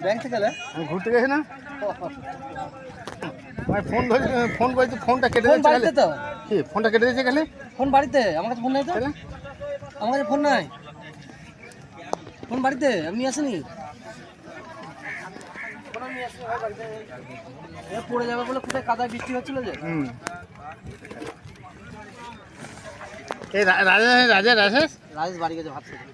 Bank থেকে আমি ঘুরতে গেছি না ফোন ধরে ফোন করেছি, ফোনটা কেটে দিয়েছে তো। কি ফোনটা কেটে দিয়েছে গেলে? ফোন বাড়িতে, আমার কাছে ফোন নাই তো। আমার কাছে ফোন নাই, ফোন বাড়িতে, আমি আসিনি। পড়ে যাবে বলে কোথায় কাদায় বৃষ্টি হচ্ছিল যে। রাজেশ বাড়ি গেছে ভাত খেতে।